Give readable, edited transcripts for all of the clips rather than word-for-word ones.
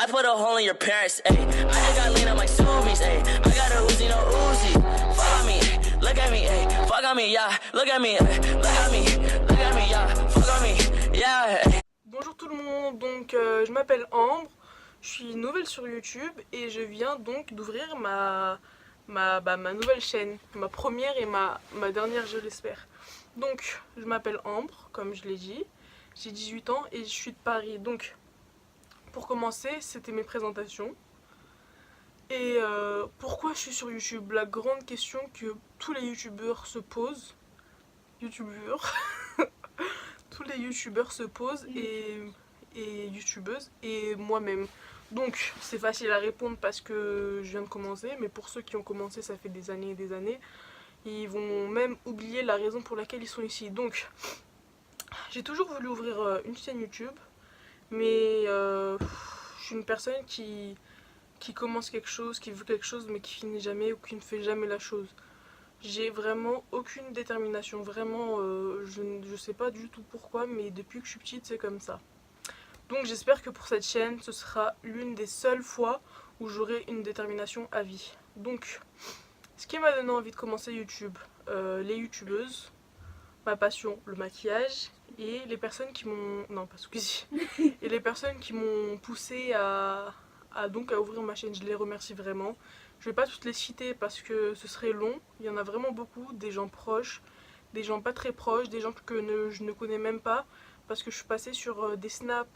I put a hole in your parents, ayy. I just got lean up like Subies, ayy. I got a Uzi, no Uzi. Fuck on me, look at me, ayy. Fuck on me, yeah. Look at me, look at me, look at me, yeah. Fuck on me, yeah. Bonjour tout le monde, donc je m'appelle Ambre, je suis nouvelle sur YouTube et je viens donc d'ouvrir ma nouvelle chaîne, ma première et ma dernière, je l'espère. Donc je m'appelle Ambre, comme je l'ai dit, j'ai 18 ans et je suis de Paris. Donc pour commencer, c'était mes présentations. Et pourquoi je suis sur YouTube? La grande question que tous les youtubeurs se posent, tous les youtubeurs se posent et youtubeuses et moi-même. Donc c'est facile à répondre parce que je viens de commencer, mais pour ceux qui ont commencé ça fait des années et des années, ils vont même oublier la raison pour laquelle ils sont ici. Donc j'ai toujours voulu ouvrir une chaîne YouTube, mais je suis une personne qui commence quelque chose, qui veut quelque chose mais qui finit jamais ou qui ne fait jamais la chose. J'ai vraiment aucune détermination, vraiment je sais pas du tout pourquoi, mais depuis que je suis petite c'est comme ça. Donc j'espère que pour cette chaîne ce sera l'une des seules fois où j'aurai une détermination à vie. Donc ce qui m'a donné envie de commencer YouTube, les youtubeuses, ma passion, le maquillage et les personnes qui m'ont... non pas Squeezie. Et les personnes qui m'ont poussé à ouvrir ma chaîne, je les remercie vraiment. Je vais pas toutes les citer parce que ce serait long, il y en a vraiment beaucoup, des gens proches, des gens pas très proches, des gens que je ne connais même pas, parce que je suis passée sur des snaps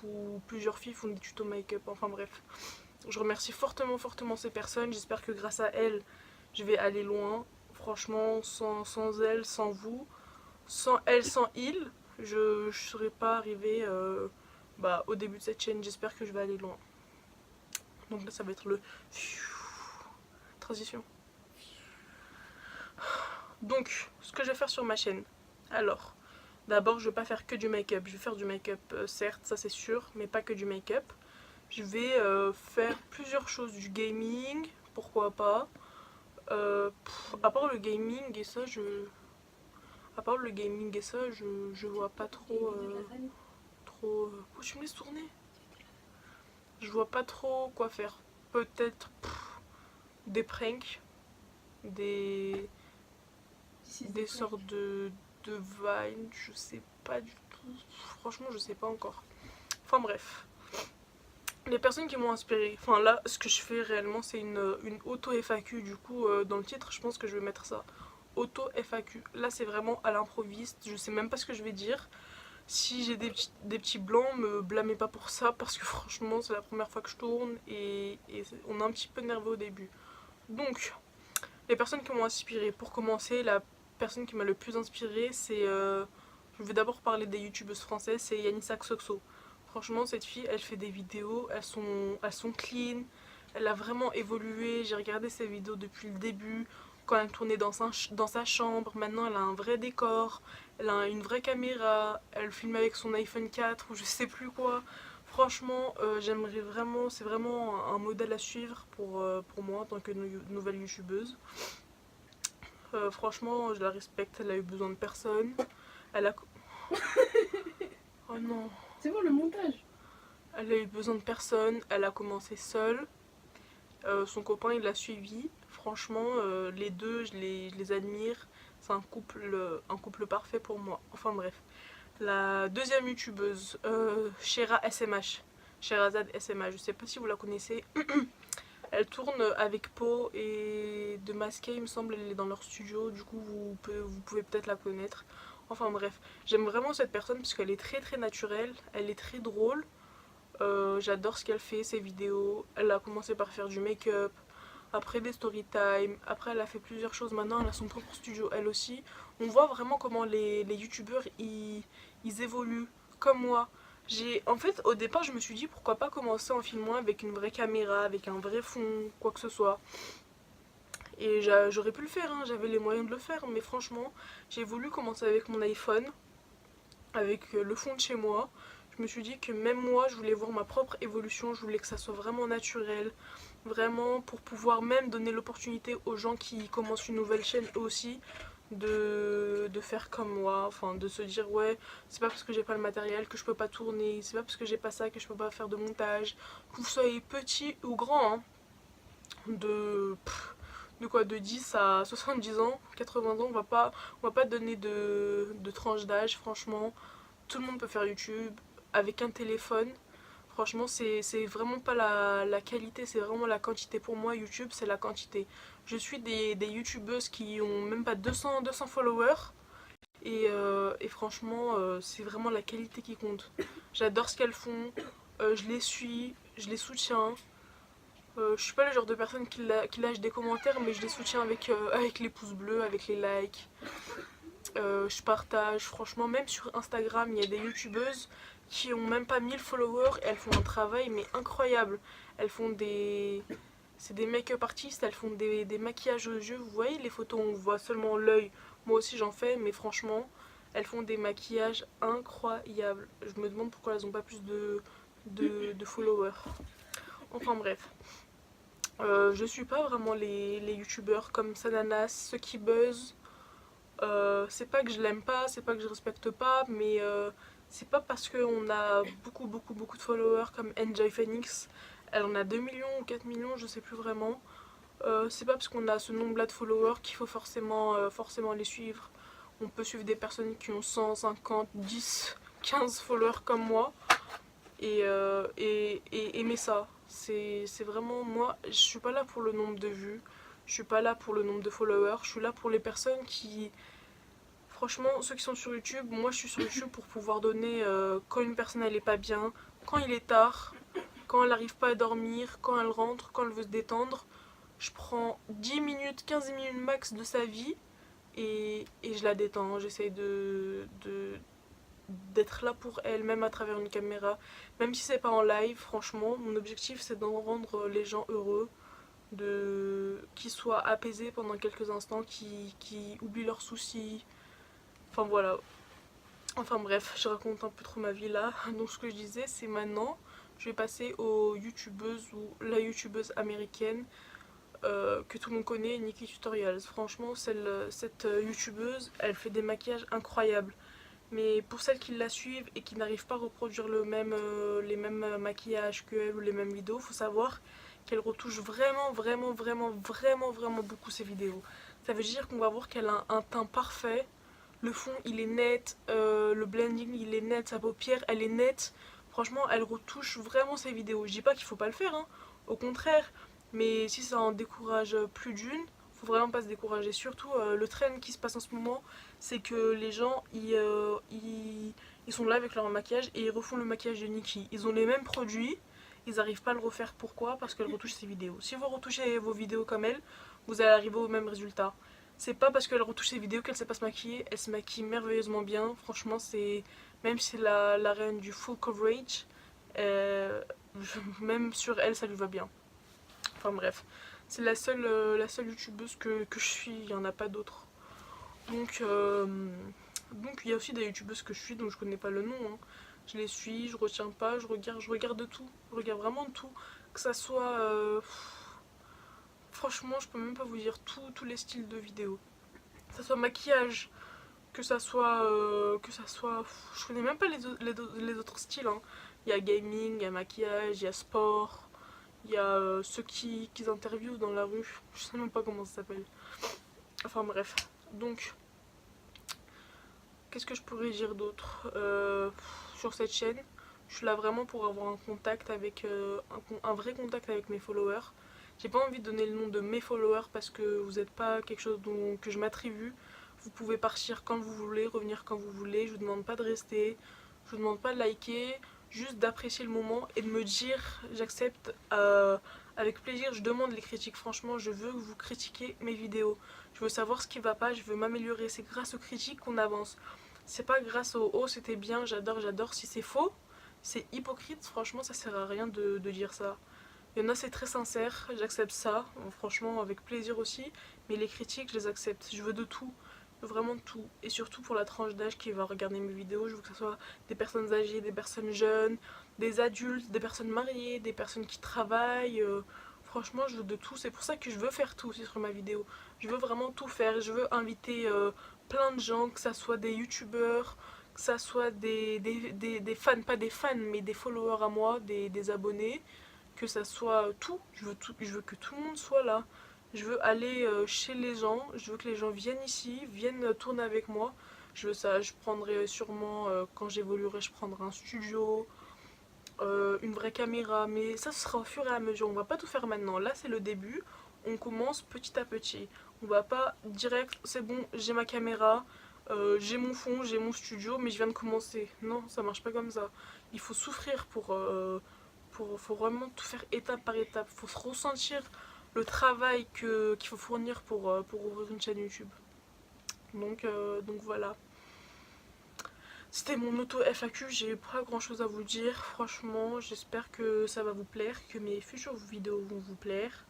où plusieurs filles font des tutos make-up, enfin bref. Je remercie fortement ces personnes, j'espère que grâce à elles, je vais aller loin. Franchement, sans elles, sans vous, sans elles, sans ils, je serais pas arrivée au début de cette chaîne, j'espère que je vais aller loin. Donc là ça va être le transition. Donc ce que je vais faire sur ma chaîne. Alors d'abord je vais pas faire que du make-up. Je vais faire du make-up certes, ça c'est sûr, mais pas que du make-up. Je vais faire plusieurs choses, du gaming, pourquoi pas. À part le gaming et ça je vois pas trop oh, tu me laisses tourner. Je vois pas trop quoi faire. Peut-être des pranks, des sortes de vines, je sais pas du tout. Franchement, je sais pas encore. Enfin bref. Les personnes qui m'ont inspiré. Enfin là, ce que je fais réellement, c'est une auto-FAQ. Du coup, dans le titre, je pense que je vais mettre ça. Auto-FAQ. Là, c'est vraiment à l'improviste. Je sais même pas ce que je vais dire. Si j'ai des petits blancs, me blâmez pas pour ça parce que franchement c'est la première fois que je tourne et on est un petit peu nerveux au début. Donc les personnes qui m'ont inspiré, pour commencer, la personne qui m'a le plus inspiré c'est, je vais d'abord parler des youtubeuses françaises, c'est Yanissa Xoxo. Franchement cette fille elle fait des vidéos, elles sont clean, elle a vraiment évolué, j'ai regardé ses vidéos depuis le début. Quand elle tournait dans sa chambre, maintenant elle a un vrai décor, elle a une vraie caméra, elle filme avec son iPhone 4 ou je sais plus quoi. Franchement, j'aimerais vraiment, c'est vraiment un modèle à suivre pour moi en tant que nouvelle youtubeuse. Franchement, je la respecte, elle a eu besoin de personne. Elle a... oh non. C'est bon le montage. Elle a eu besoin de personne, elle a commencé seule. Son copain il l'a suivi. Franchement, les deux, je les admire. C'est un couple parfait pour moi. Enfin bref. La deuxième youtubeuse, Shera SMH. Sherazade SMH. Je sais pas si vous la connaissez. Elle tourne avec Po et de Masqué, il me semble. Elle est dans leur studio. Du coup, vous pouvez peut-être la connaître. Enfin bref. J'aime vraiment cette personne parce qu'elle est très naturelle. Elle est très drôle. J'adore ce qu'elle fait, ses vidéos. Elle a commencé par faire du make-up, après des story time, après elle a fait plusieurs choses, maintenant elle a son propre studio elle aussi. On voit vraiment comment les youtubeurs ils évoluent, comme moi. En fait au départ je me suis dit pourquoi pas commencer en filmant avec une vraie caméra, avec un vrai fond, quoi que ce soit. Et j'aurais pu le faire, hein, j'avais les moyens de le faire, mais franchement j'ai voulu commencer avec mon iPhone, avec le fond de chez moi. Je me suis dit que même moi je voulais voir ma propre évolution, je voulais que ça soit vraiment naturel, vraiment pour pouvoir même donner l'opportunité aux gens qui commencent une nouvelle chaîne eux aussi de faire comme moi, enfin de se dire ouais, c'est pas parce que j'ai pas le matériel que je peux pas tourner, c'est pas parce que j'ai pas ça que je peux pas faire de montage, que vous soyez petit ou grand, hein, de, de quoi, de 10 à 70 ans, 80 ans, on va pas donner de tranche d'âge, franchement, tout le monde peut faire YouTube avec un téléphone. Franchement, c'est vraiment pas la qualité, c'est vraiment la quantité. Pour moi, YouTube, c'est la quantité. Je suis des youtubeuses qui ont même pas 200 followers. Et franchement, c'est vraiment la qualité qui compte. J'adore ce qu'elles font, je les suis, je les soutiens. Je suis pas le genre de personne qui lâche des commentaires, mais je les soutiens avec les pouces bleus, avec les likes. Je partage, franchement, même sur Instagram, il y a des youtubeuses qui ont même pas 1000 followers et elles font un travail mais incroyable. Elles font des... C'est des make-up artistes, elles font des maquillages aux yeux. Vous voyez les photos, on voit seulement l'œil. Moi aussi j'en fais, mais franchement, elles font des maquillages incroyables. Je me demande pourquoi elles n'ont pas plus de followers. Enfin bref. Je suis pas vraiment les youtubeurs comme Sananas, ceux qui buzzent. C'est pas que je l'aime pas, c'est pas que je respecte pas, mais c'est pas parce qu'on a beaucoup de followers comme Enjoy Phoenix, elle en a 2 millions ou 4 millions, je sais plus vraiment. C'est pas parce qu'on a ce nombre-là de followers qu'il faut forcément les suivre. On peut suivre des personnes qui ont 100, 50, 10, 15 followers comme moi et aimer ça. C'est vraiment moi, je suis pas là pour le nombre de vues, je suis pas là pour le nombre de followers, je suis là pour les personnes qui... Franchement, ceux qui sont sur YouTube, moi je suis sur YouTube pour pouvoir donner quand une personne elle est pas bien, quand il est tard, quand elle n'arrive pas à dormir, quand elle rentre, quand elle veut se détendre. Je prends 10 minutes, 15 minutes max de sa vie et je la détends. J'essaye d'être là pour elle, même à travers une caméra. Même si c'est pas en live, franchement, mon objectif c'est d'en rendre les gens heureux, qu'ils soient apaisés pendant quelques instants, qui oublient leurs soucis. Enfin voilà. Enfin bref, je raconte un peu trop ma vie là. Donc ce que je disais, c'est maintenant, je vais passer aux youtubeuses ou la youtubeuse américaine que tout le monde connaît, Nikki Tutorials. Franchement, cette youtubeuse, elle fait des maquillages incroyables. Mais pour celles qui la suivent et qui n'arrivent pas à reproduire les mêmes maquillages qu'elle ou les mêmes vidéos, faut savoir qu'elle retouche vraiment beaucoup ses vidéos. Ça veut dire qu'on va voir qu'elle a un teint parfait. Le fond il est net, le blending il est net, sa paupière elle est nette. Franchement elle retouche vraiment ses vidéos. Je dis pas qu'il faut pas le faire, hein, au contraire. Mais si ça en décourage plus d'une, faut vraiment pas se décourager. Surtout le trend qui se passe en ce moment, c'est que les gens ils sont là avec leur maquillage et ils refont le maquillage de Nikki. Ils ont les mêmes produits, ils arrivent pas à le refaire. Pourquoi? Parce qu'elle retouche ses vidéos. Si vous retouchez vos vidéos comme elle, vous allez arriver au même résultat. C'est pas parce qu'elle retouche ses vidéos qu'elle sait pas se maquiller, elle se maquille merveilleusement bien. Franchement, c'est même si c'est la reine du full coverage, même sur elle, ça lui va bien. Enfin bref, c'est la seule youtubeuse que je suis, il y en a pas d'autres. Donc il y a aussi des youtubeuses que je suis dont je connais pas le nom, hein. Je les suis, je retiens pas, je regarde de tout, je regarde vraiment de tout. Que ça soit... franchement, je peux même pas vous dire tous les styles de vidéos. Que ça soit maquillage, que ça soit... je connais même pas les autres styles, hein. Il y a gaming, il y a maquillage, il y a sport, il y a ceux qui interviewent dans la rue. Je sais même pas comment ça s'appelle. Enfin bref. Donc, qu'est-ce que je pourrais dire d'autre sur cette chaîne? Je suis là vraiment pour avoir un contact avec... un vrai contact avec mes followers. J'ai pas envie de donner le nom de mes followers parce que vous n'êtes pas quelque chose que je m'attribue. Vous pouvez partir quand vous voulez, revenir quand vous voulez. Je vous demande pas de rester, je vous demande pas de liker, juste d'apprécier le moment et de me dire j'accepte avec plaisir. Je demande les critiques, franchement je veux que vous critiquiez mes vidéos. Je veux savoir ce qui va pas, je veux m'améliorer. C'est grâce aux critiques qu'on avance. C'est pas grâce au oh c'était bien, j'adore. Si c'est faux, c'est hypocrite, franchement ça sert à rien de dire ça. Il y en a c'est très sincère, j'accepte ça, franchement avec plaisir aussi, mais les critiques je les accepte, je veux de tout, vraiment de tout. Et surtout pour la tranche d'âge qui va regarder mes vidéos, je veux que ce soit des personnes âgées, des personnes jeunes, des adultes, des personnes mariées, des personnes qui travaillent, Franchement, je veux de tout. C'est pour ça que je veux faire tout aussi sur ma vidéo. Je veux vraiment tout faire. Je veux inviter plein de gens, que ça soit des youtubeurs, que ça soit des fans, pas des fans, mais des followers à moi, des abonnés, que ça soit tout. Je veux que tout le monde soit là. Je veux aller chez les gens, je veux que les gens viennent ici, viennent tourner avec moi. Je veux ça, je prendrai sûrement, quand j'évoluerai, je prendrai un studio, une vraie caméra, mais ça ce sera au fur et à mesure. On va pas tout faire maintenant. Là c'est le début, on commence petit à petit. On va pas direct, c'est bon, j'ai ma caméra, j'ai mon fond, j'ai mon studio, mais je viens de commencer. Non, ça marche pas comme ça. Il faut souffrir faut vraiment tout faire étape par étape. Faut se ressentir le travail qu'il faut fournir pour ouvrir une chaîne YouTube. Donc voilà. C'était mon auto FAQ, j'ai pas grand chose à vous dire. Franchement, j'espère que ça va vous plaire, que mes futures vidéos vont vous plaire,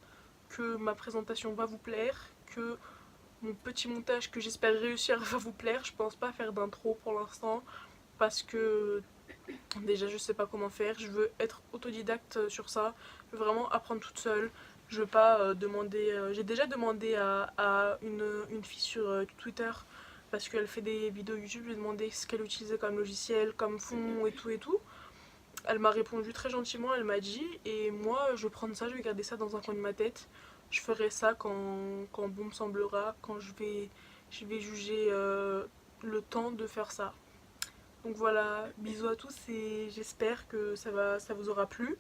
que ma présentation va vous plaire, que mon petit montage que j'espère réussir va vous plaire. Je pense pas faire d'intro pour l'instant parce que déjà je sais pas comment faire. Je veux être autodidacte sur ça, je veux vraiment apprendre toute seule. Je veux pas demander. J'ai déjà demandé à une fille sur Twitter parce qu'elle fait des vidéos YouTube. Je lui ai demandé ce qu'elle utilisait comme logiciel, comme fond et tout. Elle m'a répondu très gentiment. Elle m'a dit, et moi je vais prendre ça, je vais garder ça dans un coin de ma tête. Je ferai ça quand bon me semblera, quand je vais juger le temps de faire ça. Donc voilà, bisous à tous et j'espère que ça vous aura plu,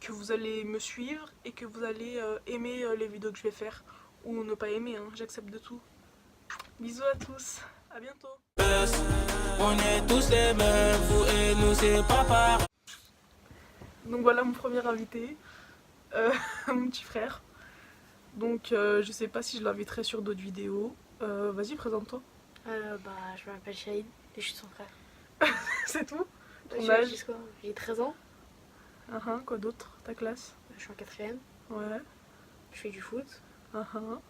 que vous allez me suivre et que vous allez aimer les vidéos que je vais faire. Ou ne pas aimer, hein, j'accepte de tout. Bisous à tous, à bientôt. On est tous les mêmes, vous et nous c'est pas pareil. Donc voilà mon premier invité, mon petit frère. Donc je sais pas si je l'inviterai sur d'autres vidéos. Vas-y, présente-toi. Je m'appelle Shahid et je suis son frère. C'est tout? Ton J'ai âge? j'ai 13 ans, Quoi d'autre? Ta classe? je suis en 4ème, Ouais. je fais du foot et voilà.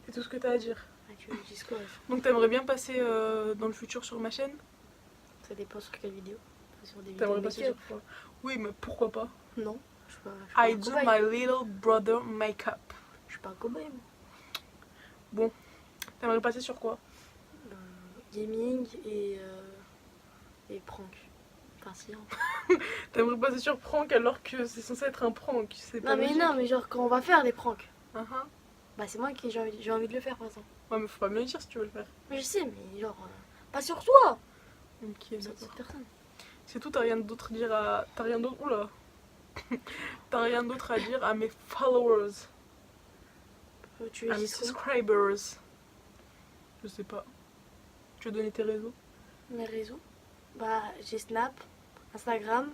C'est tout ce que t'as à dire. Ah, tu veux que je dise quoi? Donc t'aimerais bien passer dans le futur sur ma chaîne? Ça dépend sur quelle vidéo. Sur des vidéos T'aimerais de passer make-up. sur quoi? Oui, mais pourquoi pas? Non, je suis pas I un do cobaye. my little brother makeup. Je suis pas un cobaye, moi. T'aimerais passer sur quoi? Gaming et prank. Enfin si, hein. T'aimerais passer sur prank alors que c'est censé être un prank, c'est pas Non mais logique. non, mais genre quand on va faire des pranks, Uh-huh. bah c'est moi qui j'ai envie de le faire par exemple. Ouais, mais faut pas me le dire si tu veux le faire. Mais je sais, mais genre pas sur toi, Ok, sur d'accord. cette personne. C'est tout, t'as rien d'autre à dire à... T'as rien d'autre... Oula. T'as rien d'autre à dire à mes followers, Tu veux à mes dire quoi? subscribers. Je sais pas. Tu veux donner tes réseaux? Mes réseaux? Bah j'ai Snap, Instagram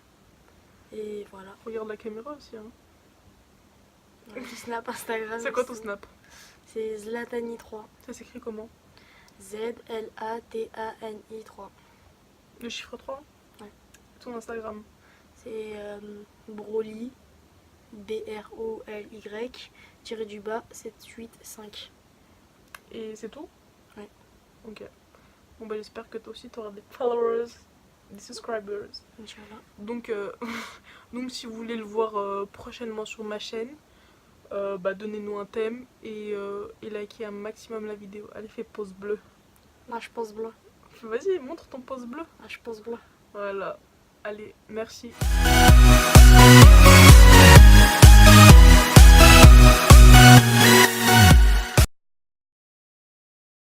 et voilà. Regarde la caméra aussi, hein. J'ai Snap, Instagram. C'est quoi ton snap? C'est Zlatani3. Ça s'écrit comment? Zlatani 3. Le chiffre 3? Ouais. Ton Instagram? C'est Broly, BROLY, tiré du bas, 785. Et c'est tout? Ouais. Ok. Bon bah j'espère que toi aussi t'auras des followers, des subscribers. Inch'Allah. Donc, donc si vous voulez le voir prochainement sur ma chaîne, bah donnez-nous un thème et likez un maximum la vidéo. Allez, fais pouce bleu. Moi je pense blanc. Vas-y, montre ton pouce bleu. Ah, je pense blanc. Voilà. Allez, merci.